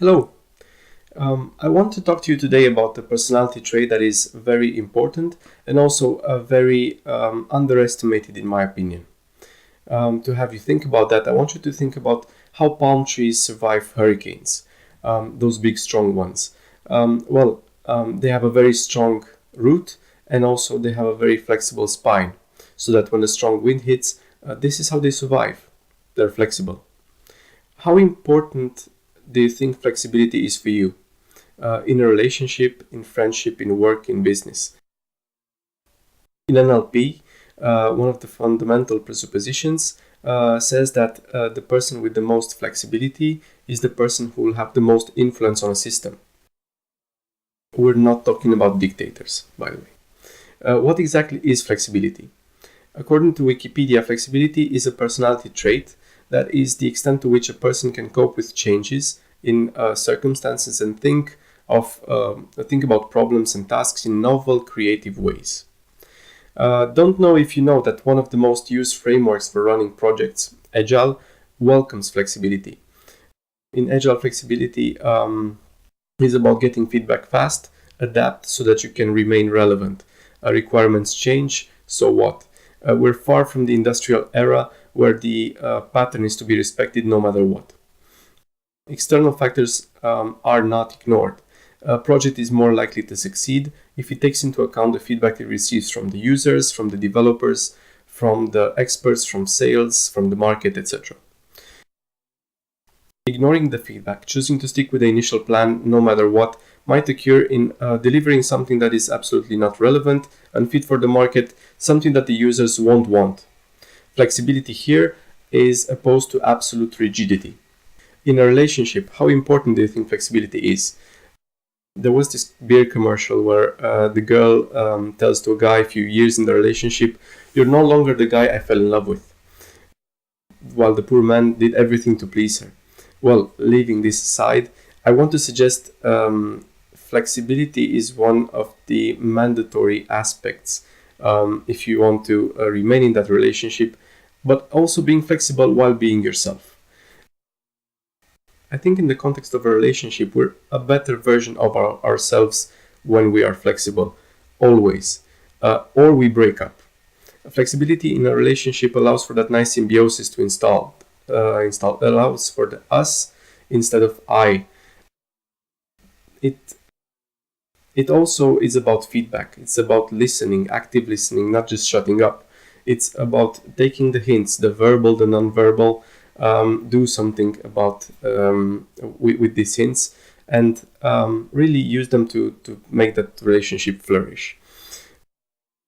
Hello. I want to talk to you today about a personality trait that is very important and also very underestimated, in my opinion. To have you think about that, I want you to think about how palm trees survive hurricanes, those big, strong ones. They have a very strong root and also they have a very flexible spine, so that when a strong wind hits, this is how they survive. They're flexible. How important do you think flexibility is for you? In a relationship, in friendship, in work, in business. In NLP, one of the fundamental presuppositions says that the person with the most flexibility is the person who will have the most influence on a system. We're not talking about dictators, by the way. What exactly is flexibility? According to Wikipedia, flexibility is a personality trait that is the extent to which a person can cope with changes in circumstances and think about problems and tasks in novel, creative ways. Don't know if you know that one of the most used frameworks for running projects, Agile, welcomes flexibility. In Agile, flexibility is about getting feedback fast, adapt so that you can remain relevant. Requirements change, so what? We're far from the industrial era where the pattern is to be respected no matter what. External factors are not ignored. A project is more likely to succeed if it takes into account the feedback it receives from the users, from the developers, from the experts, from sales, from the market, etc. Ignoring the feedback, choosing to stick with the initial plan no matter what, might occur in delivering something that is absolutely not relevant, unfit for the market, something that the users won't want. Flexibility here is opposed to absolute rigidity. In a relationship, how important do you think flexibility is? There was this beer commercial where the girl tells to a guy a few years in the relationship, "You're no longer the guy I fell in love with," while the poor man did everything to please her. Well, leaving this aside, I want to suggest flexibility is one of the mandatory aspects if you want to remain in that relationship, but also being flexible while being yourself. I think in the context of a relationship, we're a better version of ourselves when we are flexible, always, or we break up. Flexibility in a relationship allows for that nice symbiosis to install allows for the us instead of I. It also is about feedback. It's about listening, active listening, not just shutting up. It's about taking the hints, the verbal, the non-verbal, do something about with these hints and really use them to make that relationship flourish.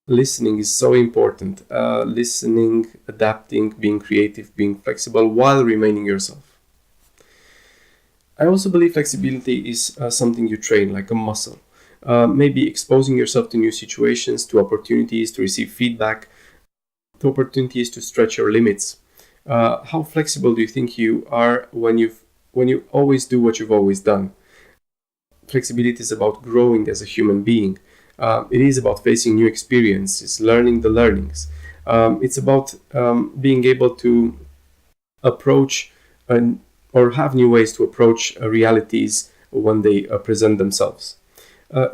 Listening is so important. Listening, adapting, being creative, being flexible while remaining yourself. I also believe flexibility is something you train like a muscle. Maybe exposing yourself to new situations, to opportunities, to receive feedback, to opportunities to stretch your limits. How flexible do you think you are when you always do what you've always done? Flexibility is about growing as a human being. It is about facing new experiences, learning the learnings. It's about being able to approach or have new ways to approach realities when they present themselves.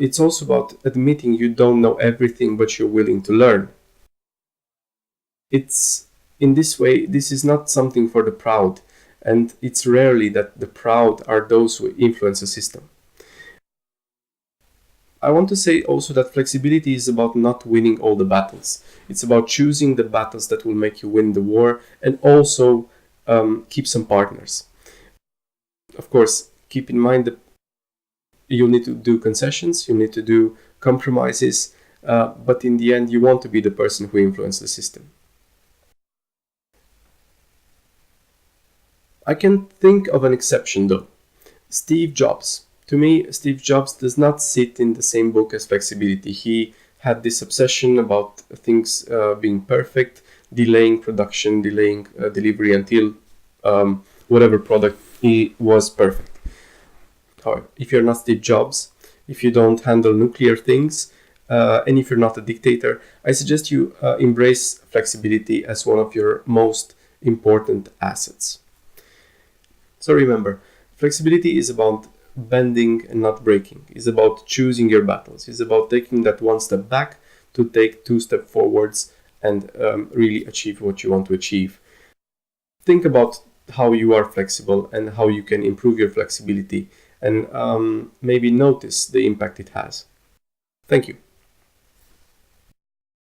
It's also about admitting you don't know everything, but you're willing to learn. It's in this way, this is not something for the proud, and it's rarely that the proud are those who influence a system. I want to say also that flexibility is about not winning all the battles. It's about choosing the battles that will make you win the war and also keep some partners. Of course, keep in mind that you'll need to do concessions, you need to do compromises, but in the end, you want to be the person who influences the system. I can think of an exception though. Steve Jobs. To me, Steve Jobs does not sit in the same book as flexibility. He had this obsession about things being perfect, delaying production, delaying delivery until whatever product he was perfect. However, if you're not Steve Jobs, if you don't handle nuclear things, and if you're not a dictator, I suggest you embrace flexibility as one of your most important assets. So remember, Flexibility is about bending and not breaking. It's about choosing your battles. It's about taking that one step back to take two steps forwards and really achieve what you want to achieve. Think about how you are flexible and how you can improve your flexibility, and maybe notice the impact it has. Thank you.